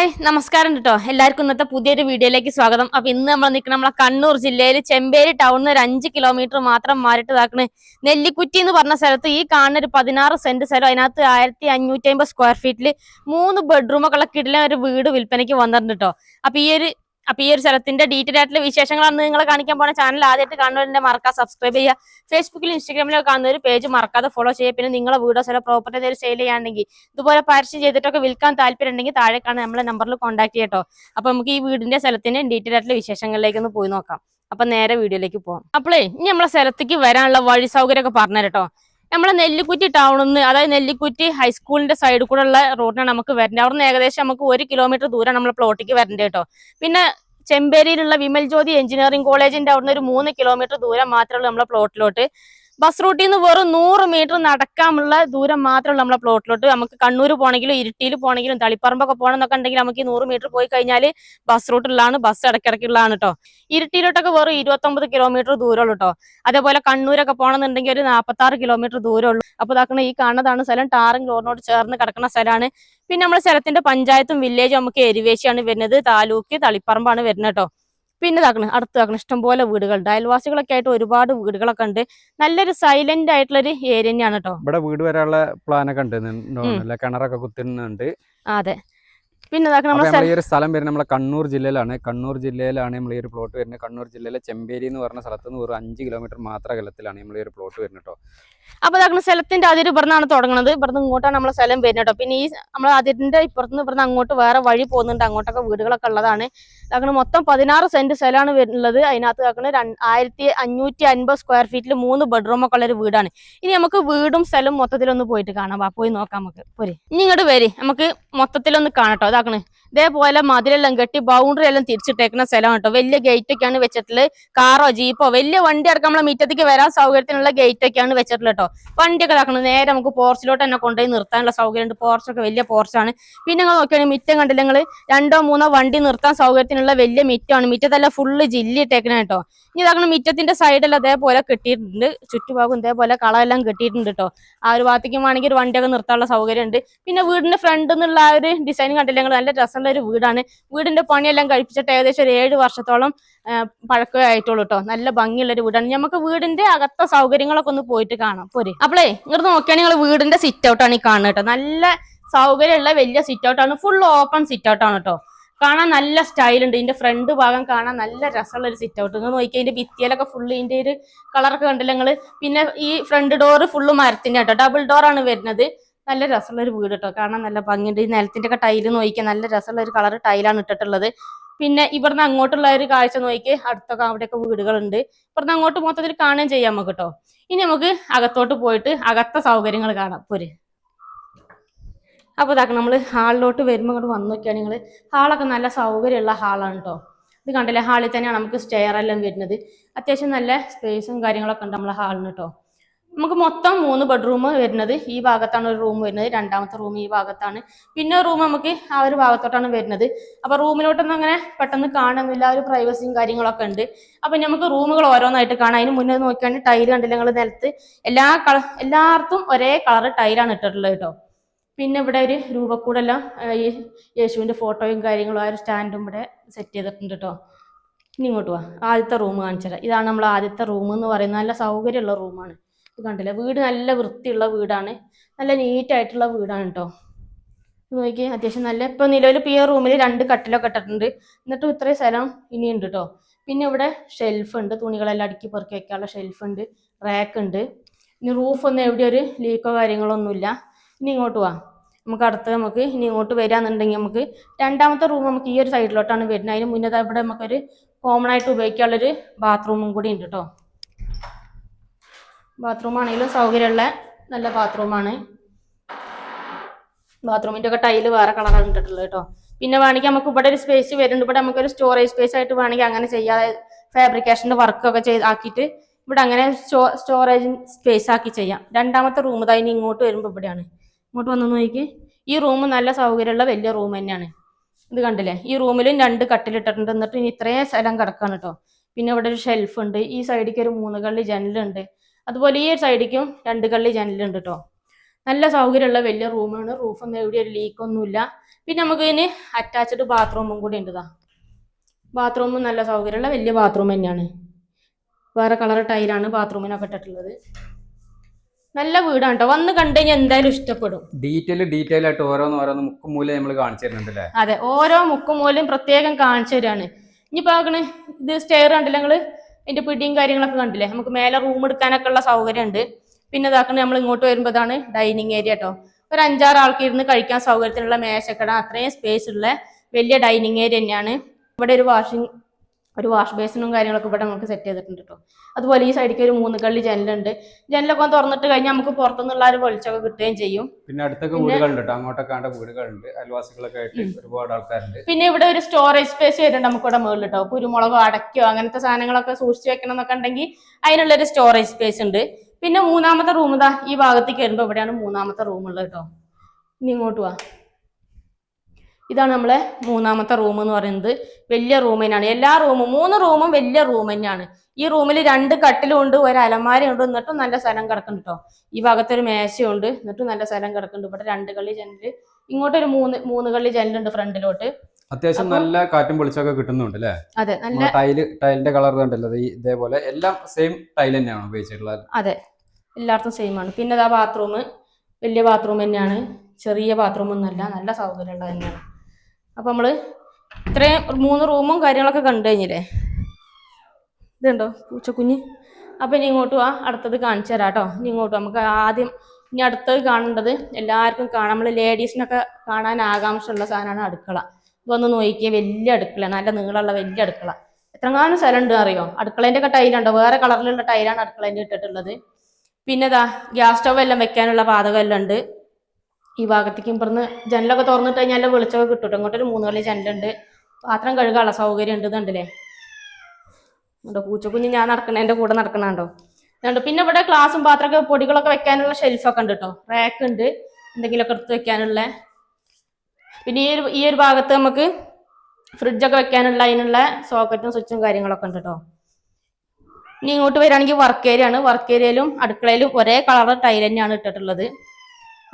Hi നമസ്കാരം കേട്ടോ. എല്ലാവർക്കും ഇന്നത്തെ പുതിയൊരു വീഡിയോയിലേക്ക് സ്വാഗതം. അപ്പൊ ഇന്ന് നമ്മൾ നിൽക്കുന്ന നമ്മളെ കണ്ണൂർ ജില്ലയിൽ ചെമ്പേരി ടൗണിൽ ഒരു 5 കിലോമീറ്റർ മാത്രം മാറിയിട്ട് ഇതാക്കണ് നെല്ലിക്കുറ്റി എന്ന് പറഞ്ഞ സ്ഥലത്ത് ഈ കാണുന്ന ഒരു 16 സെന്റ് സ്ഥലം, അതിനകത്ത് 1550 സ്ക്വയർ ഫീറ്റിൽ 3 ബെഡ്റൂമൊക്കെ ഉള്ള കിടിലൻ ഒരു വീട് വിൽപ്പനയ്ക്ക് വന്നിട്ടുണ്ട് കേട്ടോ. അപ്പൊ ഈ ഒരു സ്ഥലത്തിന്റെ ഡീറ്റെയിൽ ആയിട്ടുള്ള വിശേഷങ്ങളാണ് നിങ്ങളെ കാണിക്കാൻ പോണ. ചാനൽ ആദ്യമായിട്ട് കാണുന്നവരെ മറക്കാതെ സബ്സ്ക്രൈബ് ചെയ്യുക. ഫേസ്ബുക്കിലും ഇൻസ്റ്റാഗ്രാമിലും കാണുന്ന ഒരു പേജ് മറക്കാതെ ഫോളോ ചെയ്യുക. പിന്നെ നിങ്ങളെ വീടോ സ്ഥലം പ്രോപ്പർട്ടി എന്തെങ്കിലും സെയിൽ ചെയ്യാണെങ്കിൽ ഇതുപോലെ പരസ്യം ചെയ്തിട്ടൊക്കെ വിൽക്കാൻ താല്പര്യം ഉണ്ടെങ്കിൽ താഴെ കാണാൻ നമ്മളെ നമ്പറിൽ കോൺടാക്ട് ചെയ്യട്ടോ. അപ്പൊ നമുക്ക് ഈ വീടിന്റെ സ്ഥലത്തിന്റെ ഡീറ്റെയിൽ ആയിട്ടുള്ള വിശേഷങ്ങളിലേക്ക് ഒന്ന് പോയി നോക്കാം. അപ്പൊ നേരെ വീഡിയോയിലേക്ക് പോകാം. അപ്പോഴേ ഇനി നമ്മളെ സ്ഥലത്തേക്ക് വരാനുള്ള വഴി സൗകര്യം ഒക്കെ പറഞ്ഞുതരട്ടോ. നമ്മളെ നെല്ലിക്കുറ്റി ടൗണിൽ നിന്ന്, അതായത് നെല്ലിക്കുറ്റി ഹൈസ്കൂളിന്റെ സൈഡിൽ കൂടെ ഉള്ള റോഡിനാണ് നമുക്ക് വരേണ്ടത്. അവിടെ നിന്ന് ഏകദേശം നമുക്ക് 1 കിലോമീറ്റർ ദൂരം നമ്മളെ പ്ലോട്ടിക്ക് വരേണ്ടത് കേട്ടോ. പിന്നെ ചെമ്പേരിയിലുള്ള വിമൽ ജ്യോതി എഞ്ചിനീയറിംഗ് കോളേജിന്റെ അവിടുന്ന് ഒരു 3 കിലോമീറ്റർ ദൂരം മാത്രമേ നമ്മളെ പ്ലോട്ടിലോട്ട്. ബസ് റൂട്ടിൽ നിന്ന് വെറും 100 മീറ്റർ നടക്കാനുള്ള ദൂരം മാത്രമേ നമ്മളെ പ്ലോട്ടിലോട്ട്. നമുക്ക് കണ്ണൂർ പോകണമെങ്കിലും ഇരിട്ടിയിൽ പോകണമെങ്കിലും തളിപ്പറമ്പൊക്കെ പോകണം എന്നൊക്കെ ഉണ്ടെങ്കിൽ നമുക്ക് 100 മീറ്റർ പോയി കഴിഞ്ഞാൽ ബസ് റൂട്ടിലാണ്, ബസ് ഇടയ്ക്കിടയ്ക്കുള്ളതാണ് കേട്ടോ. ഇരിട്ടിയിലോട്ടൊക്കെ വെറും 29 കിലോമീറ്റർ ദൂരമുള്ളൂ കേട്ടോ. അതേപോലെ കണ്ണൂരൊക്കെ പോകണമെന്നുണ്ടെങ്കിൽ ഒരു 46 കിലോമീറ്റർ ദൂരമുള്ളൂ. അപ്പൊ ഇതാക്കണ ഈ കാണുന്നതാണ് സ്ഥലം. ടാറിംഗ് റോഡിനോട് ചേർന്ന് കിടക്കുന്ന സ്ഥലമാണ്. പിന്നെ നമ്മുടെ സ്ഥലത്തിന്റെ പഞ്ചായത്തും വില്ലേജും നമുക്ക് എരുവേശിയാണ് വരുന്നത്. താലൂക്ക് തളിപ്പറമ്പാണ് വരുന്നത് കേട്ടോ. പിന്നെ അടുത്താക്കണം ഇഷ്ടംപോലെ വീടുകളുണ്ട്. അയൽവാസികളൊക്കെ ആയിട്ട് ഒരുപാട് വീടുകളൊക്കെ ഉണ്ട്. നല്ലൊരു സൈലന്റ് ആയിട്ടുള്ള ഒരു ഏരിയ തന്നെയാണ് കേട്ടോ. ഇവിടെ വീട് വരാനുള്ള പ്ലാനൊക്കെ ഉണ്ട്, കിണറൊക്കെ കുത്തുന്നുണ്ട്. അതെ. പിന്നെ ഈ ഒരു സ്ഥലം വരുന്നത് നമ്മളെ കണ്ണൂർ ജില്ലയിലാണ്. നമ്മൾ ഈ ഒരു പ്ലോട്ട് വരുന്നത്. കണ്ണൂർ ജില്ലയിലെ ചെമ്പേരി എന്ന് പറഞ്ഞ സ്ഥലത്ത് നിന്ന് ഒരു 5 കിലോമീറ്റർ മാത്രം അകലത്തിലാണ് നമ്മൾ ഈ ഒരു പ്ലോട്ട് വരുന്നത് കേട്ടോ. അപ്പൊ സ്ഥലത്തിന്റെ അതിര് ഇവിടുന്നാണ് തുടങ്ങുന്നത്. ഇവിടുന്ന് ഇങ്ങോട്ടാണ് നമ്മളെ സ്ഥലം വരുന്നത് കേട്ടോ. പിന്നെ ഈ നമ്മളെ അതിന്റെ ഇപ്പുറത്തുനിന്ന് ഇവിടുന്ന് അങ്ങോട്ട് വേറെ വഴി പോകുന്നുണ്ട്. അങ്ങോട്ടൊക്കെ വീടുകളൊക്കെ ഉള്ളതാണ്. മൊത്തം 16 സെന്റ് സ്ഥലമാണ് വരുന്നത്. അതിനകത്ത് 1550 സ്ക്വയർ ഫീറ്റിൽ 3 ബെഡ്റൂം ഒക്കെ ഉള്ള ഒരു വീടാണ്. ഇനി നമുക്ക് വീടും സ്ഥലവും മൊത്തത്തിലൊന്ന് പോയിട്ട് കാണാം. പോയി നോക്കാം നമുക്ക്. പോരെ ഇനി ഇങ്ങോട്ട് വരി, നമുക്ക് മൊത്തത്തിലൊന്ന് കാണട്ടോ. ഇതേപോലെ മതിലെല്ലാം കെട്ടി ബൗണ്ടറി എല്ലാം തിരിച്ചിട്ടേക്കുന്ന സ്ഥലം കേട്ടോ. വലിയ ഗേറ്റ് ഒക്കെയാണ് വെച്ചിട്ടുള്ളത്. കാറോ ജീപ്പോ വലിയ വണ്ടി അടക്കം നമ്മളെ മുറ്റത്തേക്ക് വരാൻ സൗകര്യത്തിനുള്ള ഗേറ്റ് ഒക്കെയാണ് വെച്ചിട്ടുള്ളത് കേട്ടോ. വണ്ടിയൊക്കെ നേരെ നമുക്ക് പോർച്ചിലോട്ട് തന്നെ കൊണ്ടുപോയി നിർത്താനുള്ള സൗകര്യം ഉണ്ട്. പോർച്ചൊക്കെ വലിയ പോർച്ചാണ്. പിന്നെ നിങ്ങൾ നോക്കിയാണെങ്കിൽ മിറ്റം കണ്ടില്ല നിങ്ങൾ, 2-3 വണ്ടി നിർത്താൻ സൗകര്യത്തിനുള്ള വലിയ മിറ്റമാണ്. മിറ്റത്തെല്ലാം ഫുള്ള് ജില്ലി ഇട്ടേക്കണ കേട്ടോ. ഇനി മിറ്റത്തിന്റെ സൈഡെല്ലാം അതേപോലെ കെട്ടിയിട്ടുണ്ട്. ചുറ്റുഭാഗം ഇതേപോലെ കളമെല്ലാം കെട്ടിയിട്ടുണ്ട് കേട്ടോ. ആ ഒരു ഭാഗത്തേക്കും വേണമെങ്കിൽ ഒരു വണ്ടിയൊക്കെ നിർത്താനുള്ള സൗകര്യം ഉണ്ട്. പിന്നെ വീടിന്റെ ഫ്രണ്ട് എന്നുള്ള ആ ഒരു ഡിസൈൻ കണ്ടില്ല, നല്ല രസമുള്ള ഒരു വീടാണ്. വീടിന്റെ പണിയെല്ലാം കഴിപ്പിച്ചിട്ട് ഏകദേശം ഒരു 7 വർഷത്തോളം പഴക്കമേ ആയിട്ടുള്ളൂ കേട്ടോ. നല്ല ഭംഗിയുള്ള ഒരു വീടാണ്. നമുക്ക് വീടിന്റെ അകത്ത സൗകര്യങ്ങളൊക്കെ ഒന്ന് പോയിട്ട് കാണാം. പോരെ അപ്പളേ ഇങ്ങോട്ട് നോക്കിയാണെങ്കിൽ നിങ്ങൾ വീടിന്റെ സിറ്റ് ഔട്ടാണ് ഈ കാണുന്നത് കേട്ടോ. നല്ല സൗകര്യമുള്ള വലിയ സിറ്റ് ഔട്ടാണ്. ഫുൾ ഓപ്പൺ സിറ്റ് ഔട്ടാണ് കേട്ടോ. കാണാൻ നല്ല സ്റ്റൈൽ ഉണ്ട്. ഇതിന്റെ ഫ്രണ്ട് ഭാഗം കാണാൻ നല്ല രസമുള്ള ഒരു സിറ്റ് ഔട്ട്. നിങ്ങൾ നോക്കിയാൽ ഇതിന്റെ ഭിത്തിയിലൊക്കെ ഫുള്ള് ഇതിന്റെ ഒരു കളറൊക്കെ കണ്ടില്ല നിങ്ങള്. പിന്നെ ഈ ഫ്രണ്ട് ഡോറ് ഫുള്ള് മരത്തിന്റെ കേട്ടോ. ഡബിൾ ഡോർ ആണ് വരുന്നത്. നല്ല രസമുള്ള ഒരു വീട് കേട്ടോ. കാണാൻ നല്ല ഭംഗിയുണ്ട്. ഈ നിലത്തിന്റെ ഒക്കെ ടൈല് നോക്കിയാൽ നല്ല രസമുള്ള ഒരു കളർ ടൈലാണ് ഇട്ടിട്ടുള്ളത്. പിന്നെ ഇവിടുന്ന് അങ്ങോട്ടുള്ള ഒരു കാഴ്ച നോക്കി അടുത്തൊക്കെ അവിടെയൊക്കെ വീടുകളുണ്ട്. ഇവിടുന്ന് അങ്ങോട്ട് മൊത്തത്തിൽ കാണുകയും ചെയ്യാം നമുക്ക് കേട്ടോ. ഇനി നമുക്ക് അകത്തോട്ട് പോയിട്ട് അകത്ത സൗകര്യങ്ങൾ കാണാം. പോരെ അപ്പൊ നമ്മള് ഹാളിലോട്ട് വരുമ്പോൾ ഇങ്ങോട്ട് വന്നു നോക്കിയാണ് നിങ്ങൾ. ഹാളൊക്കെ നല്ല സൗകര്യമുള്ള ഹാളാണ് കേട്ടോ. ഇത് കണ്ടില്ലേ, ഹാളിൽ തന്നെയാണ് നമുക്ക് സ്റ്റെയർ എല്ലാം വരുന്നത്. അത്യാവശ്യം നല്ല സ്പേസും കാര്യങ്ങളൊക്കെ ഉണ്ട് നമ്മളെ ഹാളിന് കേട്ടോ. നമുക്ക് മൊത്തം 3 ബെഡ്റൂം വരുന്നത്. ഈ ഭാഗത്താണ് ഒരു റൂം വരുന്നത്. രണ്ടാമത്തെ റൂം ഈ ഭാഗത്താണ്. പിന്നെ റൂം നമുക്ക് ആ ഒരു ഭാഗത്തോട്ടാണ് വരുന്നത്. അപ്പൊ റൂമിലോട്ടൊന്നും അങ്ങനെ പെട്ടെന്ന് കാണുന്നില്ല, ഒരു പ്രൈവസിയും കാര്യങ്ങളൊക്കെ ഉണ്ട്. അപ്പൊ നമുക്ക് റൂമുകൾ ഓരോന്നായിട്ട് കാണാം. അതിന് മുന്നേ നോക്കിയാണെങ്കിൽ ടൈല് കണ്ടില്ല നിങ്ങൾ, നിലത്ത് എല്ലായിടത്തും ഒരേ കളർ ടൈലാണ് ഇട്ടിട്ടുള്ളത് കേട്ടോ. പിന്നെ ഇവിടെ ഒരു രൂപക്കൂടെല്ലാം ഈ യേശുവിന്റെ ഫോട്ടോയും കാര്യങ്ങളും ആ ഒരു സ്റ്റാൻഡും ഇവിടെ സെറ്റ് ചെയ്തിട്ടുണ്ട് കേട്ടോ. ഇനി ഇങ്ങോട്ട് പോവാ. ആദ്യത്തെ റൂം കാണിച്ചത് ഇതാണ്. നമ്മൾ ആദ്യത്തെ റൂം എന്ന് പറയുന്നത് നല്ല സൗകര്യമുള്ള റൂമാണ്. ഇത് കണ്ടില്ലേ, വീട് നല്ല വൃത്തിയുള്ള വീടാണ്. നല്ല നീറ്റായിട്ടുള്ള വീടാണ് കേട്ടോ. നോക്കി അത്യാവശ്യം നല്ല. ഇപ്പൊ നിലവിൽ ഈ റൂമിൽ 2 കട്ടിലൊക്കെ ഇട്ടിട്ടുണ്ട്. എന്നിട്ടും ഇത്രയും സ്ഥലം ഇനിയുണ്ട് കേട്ടോ. പിന്നെ ഇവിടെ ഷെൽഫ് ഉണ്ട്, തുണികളെല്ലാം അടുക്കി പെറുക്കി വെക്കാനുള്ള ഷെൽഫ് ഉണ്ട്, റാക്ക് ഉണ്ട്. ഇനി റൂഫ് ഒന്നും എവിടെ ഒരു ലീക്കോ കാര്യങ്ങളോ ഒന്നുമില്ല. ഇനി ഇങ്ങോട്ട് പോവാം. നമുക്ക് ഇനി ഇങ്ങോട്ട് വരാന്നുണ്ടെങ്കിൽ നമുക്ക് രണ്ടാമത്തെ റൂം നമുക്ക് ഈ ഒരു സൈഡിലോട്ടാണ് വരുന്നത്. അതിന് മുന്നേ ഇവിടെ നമുക്കൊരു കോമൺ ആയിട്ട് ഉപയോഗിക്കാനുള്ളൊരു ബാത്റൂമും കൂടി ഉണ്ട് കേട്ടോ. ബാത്റൂം ആണെങ്കിലും സൗകര്യമുള്ള നല്ല ബാത്റൂമാണ്. ബാത്റൂമിന്റെ ഒക്കെ ടൈല് വേറെ കളറാണ് ഇട്ടിട്ടുള്ളത് കേട്ടോ. പിന്നെ വേണമെങ്കിൽ നമുക്ക് ഇവിടെ ഒരു സ്പേസ് വരുന്നുണ്ട്. ഇവിടെ നമുക്കൊരു സ്റ്റോറേജ് സ്പേസ് ആയിട്ട് വേണമെങ്കിൽ അങ്ങനെ ചെയ്യാതെ ഫാബ്രിക്കേഷന്റെ വർക്കൊക്കെ ആക്കിയിട്ട് ഇവിടെ അങ്ങനെ സ്റ്റോറേജ് സ്പേസ് ആക്കി ചെയ്യാം. രണ്ടാമത്തെ റൂം അതിന് ഇങ്ങോട്ട് വരുമ്പോൾ ഇവിടെയാണ്. ഇങ്ങോട്ട് വന്നു നോക്കി. ഈ റൂം നല്ല സൗകര്യമുള്ള വലിയ റൂം തന്നെയാണ്. ഇത് കണ്ടില്ലേ, ഈ റൂമിലും 2 കട്ടിലിട്ടിട്ടുണ്ട്. എന്നിട്ട് ഇനി ഇത്രയും സ്ഥലം കിടക്കാണ് കേട്ടോ. പിന്നെ ഇവിടെ ഒരു ഷെൽഫ് ഉണ്ട്. ഈ സൈഡിലേക്ക് ഒരു 3 കള്ളി ജനലുണ്ട്. അതുപോലെ ഈ സൈഡിലേക്കും 2 കള്ളി ജനലുണ്ട് കേട്ടോ. നല്ല സൗകര്യമുള്ള വലിയ റൂമാണ്. റൂഫൊന്നും എവിടെ ഒരു ലീക്കൊന്നുമില്ല. പിന്നെ നമുക്ക് ഇതിന് അറ്റാച്ച്ഡ് ബാത്റൂമും കൂടി ഉണ്ട്. ബാത്റൂമും നല്ല സൗകര്യമുള്ള വലിയ ബാത്റൂം തന്നെയാണ്. വേറെ കളർ ടൈലാണ് ബാത്റൂമിനൊക്കെ ഇട്ടിട്ടുള്ളത്. നല്ല വീടാണ് കേട്ടോ. വന്ന് കണ്ടു കഴിഞ്ഞാൽ എന്തായാലും ഇഷ്ടപ്പെടും. ഡീറ്റെയിൽ ആയിട്ട് ഓരോന്ന് മുക്കും മൂലം നമ്മൾ കാണിച്ചു തരുന്നുണ്ടല്ലേ? അതെ, ഓരോ മുക്കും മൂലയും പ്രത്യേകം കാണിച്ചു തരാണ്. ഇനിയിപ്പോ ഇത് സ്റ്റെയർ കണ്ടില്ല നിങ്ങള്, അതിന്റെ പിടിയും കാര്യങ്ങളൊക്കെ കണ്ടില്ലേ? നമുക്ക് മേലെ റൂം എടുക്കാനൊക്കെ ഉള്ള സൗകര്യം ഉണ്ട്. പിന്നെ നമ്മൾ ഇങ്ങോട്ട് വരുമ്പോൾ ഇതാണ് ഡൈനിങ് ഏരിയ കേട്ടോ. ഒരു 5-6 ആൾക്ക് ഇരുന്ന് കഴിക്കാൻ സൗകര്യത്തിനുള്ള മേശക്കട, അത്രയും സ്പേസ് ഉള്ള വലിയ ഡൈനിങ് ഏരിയ തന്നെയാണ്. ഇവിടെ ഒരു വാഷ് ബേസിനും കാര്യങ്ങളൊക്കെ ഇവിടെ നമുക്ക് സെറ്റ് ചെയ്തിട്ടുണ്ട് കേട്ടോ. അതുപോലെ ഈ സൈഡിലേക്ക് ഒരു 3 കള്ളി ജനലുണ്ട്. ജനലൊക്കെ തുറന്നിട്ട് കഴിഞ്ഞാൽ നമുക്ക് പുറത്തുനിന്നുള്ള ഒരു വെളിച്ചമൊക്കെ കിട്ടുകയും ചെയ്യും. പിന്നെ അടുത്തൊക്കെ വീടുകളുണ്ട്, അങ്ങോട്ടൊക്കെ വീടുകളുണ്ട്, അയൽവാസികളൊക്കെ ആയിട്ട് ഒരുപാട് ആൾക്കാരുണ്ട്. പിന്നെ ഇവിടെ ഒരു സ്റ്റോറേജ് സ്പേസ് വരുന്നുണ്ട് നമുക്ക് ഇവിടെ മുകളിൽ കേട്ടോ. കുരുമുളകോ അടയ്ക്കോ അങ്ങനത്തെ സാധനങ്ങളൊക്കെ സൂക്ഷിച്ചു വെക്കണം എന്നൊക്കെ ഉണ്ടെങ്കിൽ അതിനുള്ളൊരു സ്റ്റോറേജ് സ്പേസ് ഉണ്ട്. പിന്നെ 3ാമത്തെ റൂം ഇതാ ഈ ഭാഗത്തേക്ക് വരുമ്പോൾ ഇവിടെയാണ് 3ാമത്തെ റൂം ഉള്ളത് കേട്ടോ. ഇനി ഇങ്ങോട്ട് പോവാ. ഇതാണ് നമ്മളെ 3ാമത്തെ റൂം എന്ന് പറയുന്നത്. വലിയ റൂം തന്നെയാണ്. എല്ലാ റൂമും 3 റൂമും വലിയ റൂം തന്നെയാണ്. ഈ റൂമിൽ 2 കട്ടിലും ഉണ്ട്, ഒരു അലമാരയുണ്ട്. എന്നിട്ടും നല്ല സ്ഥലം കിടക്കുന്നുണ്ട് കേട്ടോ. ഈ ഭാഗത്തൊരു മേശയുണ്ട്, എന്നിട്ടും നല്ല സ്ഥലം കിടക്കുന്നുണ്ട്. ഇവിടെ 2 കള്ളി ജനല്, ഇങ്ങോട്ടൊരു 3 കള്ളി ജനലുണ്ട് ഫ്രണ്ടിലോട്ട്. അത്യാവശ്യം നല്ല കാറ്റും വെളിച്ചമൊക്കെ കിട്ടുന്നുണ്ട് അല്ലേ? അതെ, നല്ല ടൈലിന്റെ കളർ കണ്ടല്ലോ, ഇതേപോലെ എല്ലാം സെയിം ടൈൽ തന്നെയാണ് ഉപയോഗിച്ചിട്ടുള്ളത്. അതെ, എല്ലായിടത്തും സെയിം ആണ്. പിന്നെ ഇതാ ബാത്റൂം, വലിയ ബാത്റൂം തന്നെയാണ്. ചെറിയ ബാത്റൂം ഒന്നുമല്ല, നല്ല സൗകര്യമുള്ളത് തന്നെയാണ്. അപ്പൊ നമ്മള് ഇത്രയും 3 റൂമും കാര്യങ്ങളൊക്കെ കണ്ടു കഴിഞ്ഞില്ലേ? ഇതുണ്ടോ പൂച്ചക്കുഞ്ഞ്? അപ്പൊ ഇനി ഇങ്ങോട്ട് വാ, അടുത്തത് കാണിച്ചു തരാം കേട്ടോ. ഇനി ഇങ്ങോട്ട് നമുക്ക് ഇനി അടുത്തത് കാണേണ്ടത് എല്ലാവർക്കും കാണാം. നമ്മള് ലേഡീസിനൊക്കെ കാണാൻ ആകാംക്ഷയുള്ള സാധനമാണ് അടുക്കള. ഇതൊന്ന് നോക്കിയാൽ വലിയ അടുക്കളയാണ്, നല്ല നീളമുള്ള വലിയ അടുക്കള. എത്രങ്ങാനും സ്ഥലം ഉണ്ട് അറിയോ? അടുക്കളേന്റെ ഒക്കെ ടൈലുണ്ടോ? വേറെ കളറിലുള്ള ടൈലാണ് അടുക്കളേന്റെ ഇട്ടിട്ടുള്ളത്. പിന്നെ ഗ്യാസ് സ്റ്റവ് എല്ലാം വെക്കാനുള്ള പാതകം എല്ലാം ഉണ്ട്. ഈ ഭാഗത്തേക്ക് ഇപ്പുറന്ന് ജനലൊക്കെ തുറന്നിട്ട് കഴിഞ്ഞാൽ വെളിച്ചമൊക്കെ കിട്ടും. ഇങ്ങോട്ടൊരു 3 കള്ളി ജനലുണ്ട്. പാത്രം കഴുകാനുള്ള സൗകര്യം ഉണ്ട്. ഇതുണ്ടല്ലേ ഉണ്ടോ പൂച്ചക്കുഞ്ഞ്? ഞാൻ നടക്കണേന്റെ കൂടെ നടക്കണുണ്ടോ? ഇതുണ്ട്. പിന്നെ ഇവിടെ ഗ്ലാസും പാത്രമൊക്കെ പൊടികളൊക്കെ വെക്കാനുള്ള ഷെൽഫൊക്കെ ഉണ്ട് കേട്ടോ. റാക്ക് ഉണ്ട്, എന്തെങ്കിലുമൊക്കെ എടുത്ത് വെക്കാനുള്ള. പിന്നെ ഈ ഒരു ഭാഗത്ത് നമുക്ക് ഫ്രിഡ്ജൊക്കെ വെക്കാനുള്ള അതിനുള്ള സോക്കറ്റും സ്വിച്ചും കാര്യങ്ങളൊക്കെ ഉണ്ട് കേട്ടോ. ഇനി ഇങ്ങോട്ട് വരികയാണെങ്കിൽ വർക്ക് ഏരിയ ആണ്. വർക്ക് ഏരിയയിലും അടുക്കളയിലും ഒരേ കളർ ടൈൽ തന്നെയാണ് ഇട്ടിട്ടുള്ളത്.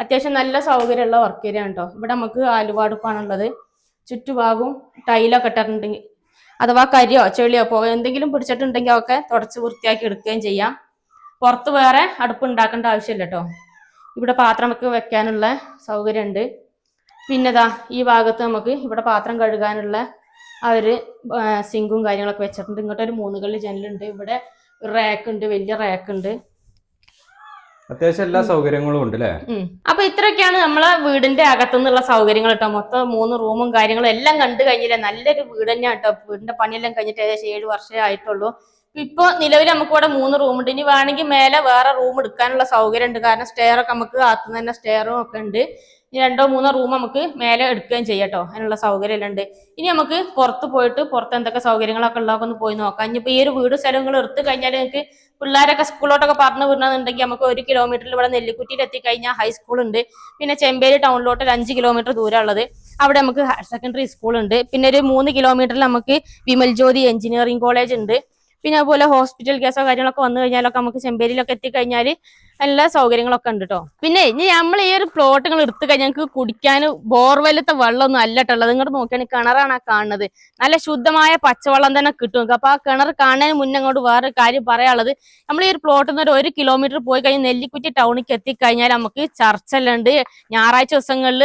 അത്യാവശ്യം നല്ല സൗകര്യമുള്ള വർക്ക് ഏരിയ ആണ് കേട്ടോ. ഇവിടെ നമുക്ക് ആലുവാടുപ്പാണുള്ളത്. ചുറ്റുഭാഗവും ടൈലൊക്കെ ഇട്ടിട്ടുണ്ടെങ്കിൽ അഥവാ കരിയോ ചെളിയോ എന്തെങ്കിലും പിടിച്ചിട്ടുണ്ടെങ്കിൽ ഒക്കെ തുടച്ച് വൃത്തിയാക്കി എടുക്കുകയും ചെയ്യാം. പുറത്ത് വേറെ അടുപ്പ് ഉണ്ടാക്കേണ്ട ആവശ്യമില്ല കേട്ടോ. ഇവിടെ പാത്രമൊക്കെ വെക്കാനുള്ള സൗകര്യമുണ്ട്. പിന്നെ ഈ ഭാഗത്ത് നമുക്ക് ഇവിടെ പാത്രം കഴുകാനുള്ള സിങ്കും കാര്യങ്ങളൊക്കെ വെച്ചിട്ടുണ്ട്. ഇങ്ങോട്ടൊരു 3 കള്ളി ജനലുണ്ട്. ഇവിടെ ഒരു റാക്ക് ഉണ്ട്, വലിയ റാക്ക് ഉണ്ട്. അത്യാവശ്യം എല്ലാ സൗകര്യങ്ങളും ഉണ്ട് അല്ലേ? അപ്പൊ ഇത്രയൊക്കെയാണ് നമ്മളെ വീടിന്റെ അകത്തുനിന്നുള്ള സൗകര്യങ്ങൾ കേട്ടോ. മൊത്തം 3 റൂമും കാര്യങ്ങളും എല്ലാം കണ്ടു കഴിഞ്ഞില്ലേ? നല്ലൊരു വീട് തന്നെയാണ് കേട്ടോ. വീടിന്റെ പണിയെല്ലാം കഴിഞ്ഞിട്ട് ഏകദേശം 7 വർഷമേ ആയിട്ടുള്ളൂ. ഇപ്പൊ നിലവിൽ നമുക്ക് ഇവിടെ 3 റൂമുണ്ട്. ഇനി വേണമെങ്കിൽ മേലെ വേറെ റൂം എടുക്കാനുള്ള സൗകര്യം ഉണ്ട്. കാരണം സ്റ്റെയർ ഒക്കെ നമുക്ക് അകത്തുനിന്ന് തന്നെ സ്റ്റെയറും ഒക്കെ ഉണ്ട്. ഇനി 2-3 റൂം നമുക്ക് മേലെ എടുക്കുകയും ചെയ്യാം കേട്ടോ. അതിനുള്ള സൗകര്യം എല്ലാം ഉണ്ട്. ഇനി നമുക്ക് പുറത്ത് പോയിട്ട് പുറത്ത് എന്തൊക്കെ സൗകര്യങ്ങളൊക്കെ ഉള്ളതൊക്കെ ഒന്ന് പോയി നോക്കാം. ഇനിയിപ്പോ ഈ ഒരു വീട് സ്ഥലങ്ങൾ എടുത്തു കഴിഞ്ഞാൽ നിങ്ങൾക്ക് പിള്ളേരൊക്കെ സ്കൂളിലോട്ടൊക്കെ പറഞ്ഞു വിടണമെന്നുണ്ടെങ്കിൽ നമുക്ക് 1 കിലോമീറ്ററിൽ ഇവിടെ നെല്ലിക്കുറ്റിയിൽ എത്തിക്കഴിഞ്ഞാൽ ഹൈസ്കൂൾ ഉണ്ട്. പിന്നെ ചെമ്പേരി ടൗണിലോട്ട് ഒരു 5 കിലോമീറ്റർ ദൂരം ഉള്ളത്, അവിടെ നമുക്ക് ഹയർ സെക്കൻഡറി സ്കൂൾ ഉണ്ട്. പിന്നെ ഒരു 3 കിലോമീറ്ററിൽ നമുക്ക് വിമൽ ജ്യോതി എഞ്ചിനീയറിംഗ് കോളേജ് ഉണ്ട്. പിന്നെ അതുപോലെ ഹോസ്പിറ്റൽ കേസോ കാര്യങ്ങളൊക്കെ വന്നു കഴിഞ്ഞാലൊക്കെ നമുക്ക് ചെമ്പേരിയിലൊക്കെ എത്തിക്കഴിഞ്ഞാൽ എല്ലാ സൗകര്യങ്ങളൊക്കെ ഉണ്ട് കേട്ടോ. പിന്നെ ഇനി നമ്മൾ ഈ ഒരു പ്ലോട്ടുകൾ എടുത്തു കഴിഞ്ഞാൽ ഞങ്ങൾക്ക് കുടിക്കാൻ ബോർവെല്ലത്തെ വെള്ളമൊന്നും അല്ലട്ടുള്ളത്. ഇങ്ങോട്ട് നോക്കിയാണെങ്കിൽ കിണറാണ് ആ കാണുന്നത്. നല്ല ശുദ്ധമായ പച്ചവെള്ളം തന്നെ കിട്ടും. അപ്പൊ ആ കിണർ കാണുന്നതിന് മുന്നേ അങ്ങോട്ട് വേറെ കാര്യം പറയാനുള്ളത്, നമ്മൾ ഈ ഒരു പ്ലോട്ടിൽ നിന്ന് 1 കിലോമീറ്റർ പോയി കഴിഞ്ഞാൽ നെല്ലിക്കുറ്റി ടൗണിലേക്ക് എത്തിക്കഴിഞ്ഞാൽ നമുക്ക് ചർച്ചെല്ലാം ഉണ്ട്. ഞായറാഴ്ച ദിവസങ്ങളിൽ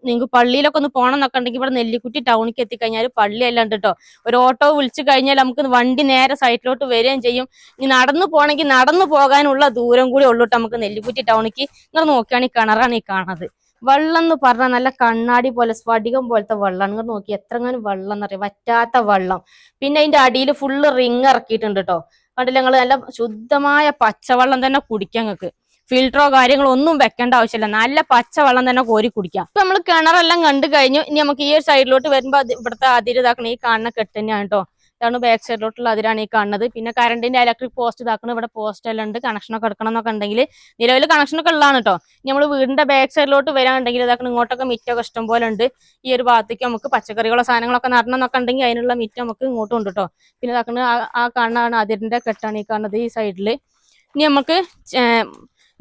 നിങ്ങൾക്ക് പള്ളിയിലൊക്കെ ഒന്ന് പോകണം എന്നൊക്കെ ഉണ്ടെങ്കിൽ ഇവിടെ നെല്ലിക്കുറ്റി ടൗണിലേക്ക് എത്തിക്കഴിഞ്ഞാൽ പള്ളിയെല്ലാം ഉണ്ട് കേട്ടോ. ഒരു ഓട്ടോ വിളിച്ചു കഴിഞ്ഞാൽ നമുക്ക് വണ്ടി നേരെ സൈറ്റിലോട്ട് വരികയും ചെയ്യും. ഇനി നടന്നു പോകണമെങ്കിൽ നടന്നു പോകാനുള്ള ദൂരം കൂടി ഉള്ളൂ നമുക്ക് നെല്ലിക്കുറ്റി ടൗണിക്ക്. നിങ്ങൾ നോക്കുകയാണെങ്കിൽ കിണറാണ് ഈ കാണുന്നത്. വെള്ളം എന്ന് പറഞ്ഞാൽ നല്ല കണ്ണാടി പോലെ സ്ഫടികം പോലത്തെ വെള്ളമാണ്. നിങ്ങൾ നോക്കി എത്രങ്ങാനും വെള്ളം എന്നറിയാം, വറ്റാത്ത വെള്ളം. പിന്നെ അതിന്റെ അടിയിൽ ഫുള്ള് റിങ് ഇറക്കിയിട്ടുണ്ട് കേട്ടോ. കണ്ടില്ല നിങ്ങൾ? നല്ല ശുദ്ധമായ പച്ചവെള്ളം തന്നെ കുടിക്കാം. നിങ്ങൾക്ക് ഫിൽറ്ററോ കാര്യങ്ങളോ ഒന്നും വെക്കേണ്ട ആവശ്യമില്ല. നല്ല പച്ചവെള്ളം തന്നെ കോരി കുടിക്കാം. ഇപ്പൊ നമ്മൾ കിണറെല്ലാം കണ്ടു കഴിഞ്ഞു. ഇനി നമുക്ക് ഈ ഒരു സൈഡിലോട്ട് വരുമ്പോ ഇവിടുത്തെ അതിര് ഇതാക്കണം. ഈ കാണുന്ന കെട്ട് തന്നെയാണ് കേട്ടോ. ഇതാണ് ബാക്ക് സൈഡിലോട്ടുള്ള അതിരാണ് ഈ കാണുന്നത്. പിന്നെ കറണ്ടിന്റെ ഇലക്ട്രിക് പോസ്റ്റ് ഇതാക്കണം. ഇവിടെ പോസ്റ്റ് എല്ലാം ഉണ്ട്. കണക്ഷനൊക്കെ എടുക്കണം എന്നൊക്കെ ഉണ്ടെങ്കിൽ നിലവിൽ കണക്ഷനൊക്കെ ഉള്ളതാണ് കേട്ടോ. നമ്മൾ വീടിന്റെ ബാക്ക് സൈഡിലോട്ട് വരാനുണ്ടെങ്കിൽ ഇതാക്കണം. ഇങ്ങോട്ടൊക്കെ മിറ്റൊക്കെ ഇഷ്ടം പോലെ ഉണ്ട്. ഈ ഒരു ഭാഗത്തേക്ക് നമുക്ക് പച്ചക്കറികളോ സാധനങ്ങളൊക്കെ നടണം എന്നൊക്കെ ഉണ്ടെങ്കിൽ അതിനുള്ള മിറ്റം നമുക്ക് ഇങ്ങോട്ടും ഉണ്ട് കേട്ടോ. പിന്നെ ഇതാക്കണം ആ കാണുന്നതാണ് അതിരിന്റെ കെട്ടാണ് ഈ കാണുന്നത് ഈ സൈഡിൽ. ഇനി നമുക്ക്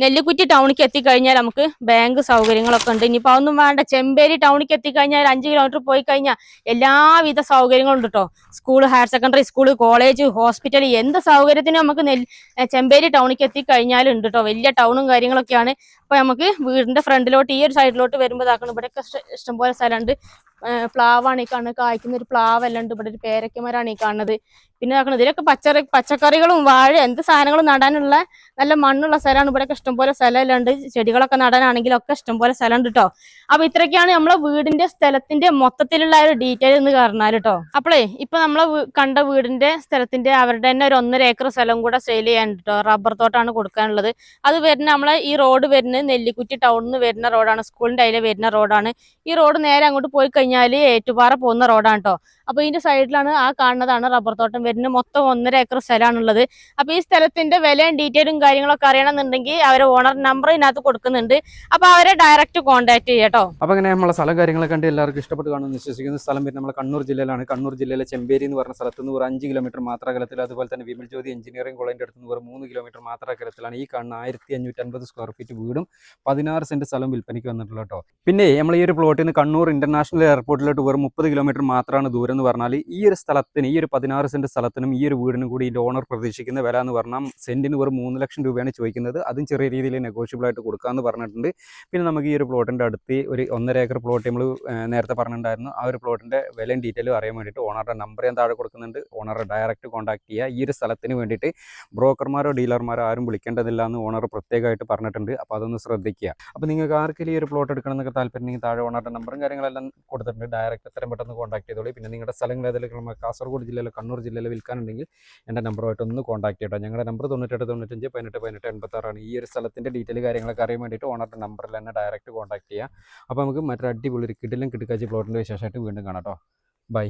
നെല്ലിക്കുറ്റി ടൗണിലേക്ക് എത്തിക്കഴിഞ്ഞാൽ നമുക്ക് ബാങ്ക് സൗകര്യങ്ങളൊക്കെ ഉണ്ട്. ഇനിയിപ്പോൾ അതൊന്നും വേണ്ട, ചെമ്പേരി ടൗണിലേക്ക് എത്തിക്കഴിഞ്ഞാൽ ഒരു 5 കിലോമീറ്റർ പോയി കഴിഞ്ഞാൽ എല്ലാവിധ സൗകര്യങ്ങളും ഉണ്ട് കേട്ടോ. School, higher secondary school, college, hospital, എന്ത് സൗകര്യത്തിനും നമുക്ക് ചെമ്പേരി ടൗണിലേക്ക് എത്തിക്കഴിഞ്ഞാൽ ഉണ്ട് കേട്ടോ. വലിയ ടൗണും കാര്യങ്ങളൊക്കെയാണ്. അപ്പൊ നമുക്ക് വീടിന്റെ ഫ്രണ്ടിലോട്ട് ഈ ഒരു സൈഡിലോട്ട് വരുമ്പോൾ ഇതാക്കണം, ഇവിടെയൊക്കെ ഇഷ്ടംപോലെ സ്ഥലമുണ്ട്. പ്ലാവാണ് ഈ കാണുന്നത്, കായ്ക്കുന്ന ഒരു പ്ലാവെല്ലാം ഉണ്ട്. ഇവിടെ ഒരു പേരയ്ക്കമരാണ് ഈ കാണുന്നത്. പിന്നെ നോക്കണം, ഇതിലൊക്കെ പച്ചക്കറികളും വാഴ എന്ത് സാധനങ്ങളും നടാനുള്ള നല്ല മണ്ണുള്ള സ്ഥലമാണ്. ഇവിടെയൊക്കെ ഇഷ്ടംപോലെ സ്ഥലമെല്ലാം ഉണ്ട്. ചെടികളൊക്കെ നടാനാണെങ്കിലും ഒക്കെ ഇഷ്ടംപോലെ സ്ഥലം ഉണ്ട് കേട്ടോ. അപ്പൊ ഇത്രയൊക്കെയാണ് നമ്മളെ വീടിന്റെ സ്ഥലത്തിന്റെ മൊത്തത്തിലുള്ള ഒരു ഡീറ്റെയിൽ എന്ന് പറഞ്ഞാൽ കേട്ടോ. അപ്പോഴേ ഇപ്പൊ നമ്മളെ കണ്ട വീടിന്റെ സ്ഥലത്തിന്റെ അവരുടെ തന്നെ ഒരു 1.5 ഏക്കർ സ്ഥലം കൂടെ സെയിൽ ചെയ്യാൻ കേട്ടോ. റബ്ബർ തോട്ടാണ് കൊടുക്കാനുള്ളത്. അത് വരുന്ന നമ്മളെ ഈ റോഡ് വരുന്നത് നെല്ലിക്കുറ്റി ടൗണിൽ നിന്ന് വരുന്ന റോഡാണ്, സ്കൂളിന്റെ അതിലെ വരുന്ന റോഡാണ്. ഈ റോഡ് നേരെ അങ്ങോട്ട് പോയി കഴിഞ്ഞാൽ ഏറ്റുപാറ പോകുന്ന റോഡാണ് കേട്ടോ. അപ്പൊ ഇതിന്റെ സൈഡിലാണ് ആ കാണുന്നതാണ് റബ്ബർ തോട്ടം വരുന്നത്. മൊത്തം 1.5 ഏക്കർ സ്ഥലമാണുള്ളത്. അപ്പൊ ഈ സ്ഥലത്തിന്റെ വിലയും ഡീറ്റെയിലും കാര്യങ്ങളൊക്കെ അറിയണമെന്നുണ്ടെങ്കിൽ അവരെ ഓണർ നമ്പർ ഇതിനകത്ത് കൊടുക്കുന്നുണ്ട്. അപ്പൊ അവരെ ഡയറക്റ്റ് കോൺടാക്ട് ചെയ്യാട്ടോ. അപ്പൊ അങ്ങനെ നമ്മളെ സ്ഥലം കാര്യങ്ങളൊക്കെ കണ്ട് എല്ലാവർക്കും ഇഷ്ടപ്പെട്ട് കാണുമെന്ന് വിശ്വസിക്കുന്ന സ്ഥലം വരുന്നത് നമ്മളെ കണ്ണൂർ ജില്ലയിലാണ്. കണ്ണൂർ ജില്ലയിലെ ചെമ്പേരി എന്ന് പറഞ്ഞ സ്ഥലത്ത് നിന്ന് ഒരു 5 കിലോമീറ്റർ മാത്രം അകലത്തിൽ, അതുപോലെ തന്നെ വിമൽ ജ്യോതി എഞ്ചിനീയറിംഗ് കോളേജിന്റെ അടുത്ത് നിന്ന് ഒരു 3 കിലോമീറ്റർ മാത്രം അകലത്തിലാണ് ഈ കാണുന്ന 1550 സ്ക്വയർ ഫീറ്റ് വീടും 16 സെന്റ് സ്ഥലം വിൽപ്പനയ്ക്ക് വന്നിട്ടുള്ളത് കേട്ടോ. പിന്നെ നമ്മൾ ഈ ഒരു പ്ലോട്ടിൽ നിന്ന് കണ്ണൂർ ഇന്റർനാഷണൽ എയർപോർട്ടിലോട്ട് വെറും 30 കിലോമീറ്റർ മാത്രമാണ് ദൂരം എന്ന് പറഞ്ഞാൽ, ഈ ഒരു സ്ഥലത്തിന്, ഈ ഒരു 16 സെന്റ് സ്ഥലത്തിനും ഈ ഒരു വീടിനും കൂടി ഇതിന്റെ ഓണർ പ്രതീക്ഷിക്കുന്ന വില എന്ന് പറഞ്ഞാൽ സെന്റിന് വെറും 3 ലക്ഷം രൂപയാണ് ചോദിക്കുന്നത്. അതും ചെറിയ രീതിയിൽ നെഗോഷ്യബിൾ ആയിട്ട് കൊടുക്കാമെന്ന് പറഞ്ഞിട്ടുണ്ട്. പിന്നെ നമുക്ക് ഈ ഒരു പ്ലോട്ടിന്റെ അടുത്ത് ഒരു 1.5 ഏക്കർ പ്ലോട്ട് നമ്മൾ നേരത്തെ പറഞ്ഞിട്ടുണ്ടായിരുന്നു. ആ ഒരു പ്ലോട്ടിന്റെ വിലയും ഡീറ്റെയിലും അറിയാൻ വേണ്ടിയിട്ട് ഓണറുടെ നമ്പർ ഞാൻ താഴെ കൊടുക്കുന്നുണ്ട്. ഓണറെ ഡയറക്റ്റ് കോൺടാക്ട് ചെയ്യുക. ഈ ഒരു സ്ഥലത്തിന് വേണ്ടിയിട്ട് ബ്രോക്കർമാരോ ഡീലർമാരോ ആരും വിളിക്കേണ്ടതില്ല എന്ന് ഓണർ പ്രത്യേകമായിട്ട് പറഞ്ഞിട്ടുണ്ട്. അപ്പോൾ അതൊന്ന് ശ്രദ്ധിക്കുക. അപ്പോൾ നിങ്ങൾക്ക് ആർക്കെങ്കിലും ഈ ഒരു പ്ലോട്ട് എടുക്കണം എന്നൊക്കെ താല്പര്യം താഴെ ഓണറുടെ നമ്പറും കാര്യങ്ങളെല്ലാം കൊടുത്തിട്ടുണ്ട്. ഡയറക്റ്റ് എത്രയും പെട്ടെന്ന് കോൺടാക്ട് ചെയ്തോളൂ. പിന്നെ നിങ്ങളുടെ സ്ഥലങ്ങൾ ഏതെങ്കിലും കാസർഗോഡ് ജില്ലയിലോ കണ്ണൂർ ജില്ലയിലോ വിൽക്കാനുണ്ടെങ്കിൽ എൻ്റെ നമ്പറുമായിട്ട് ഒന്ന് കോൺടാക്ട് ചെയ്യട്ടോ. ഞങ്ങളുടെ നമ്പർ 98 95 18 18 86 ഈ ഒരു സ്ഥലത്തിൻ്റെ ഡീറ്റെയിൽ കാര്യങ്ങളൊക്കെ അറിയാൻ വേണ്ടിയിട്ട് ഓണറുടെ നമ്പറിൽ തന്നെ ഡയറക്റ്റ് കോൺടാക്ട് ചെയ്യുക. അപ്പോൾ നമുക്ക് മറ്റൊരു അടിപൊളി ഒരു കിടിലം കിടക്കാച്ചി പ്ലോട്ടിൻ്റെ വിശേഷമായിട്ട് വീണ്ടും കാണാം കേട്ടോ. ബൈ.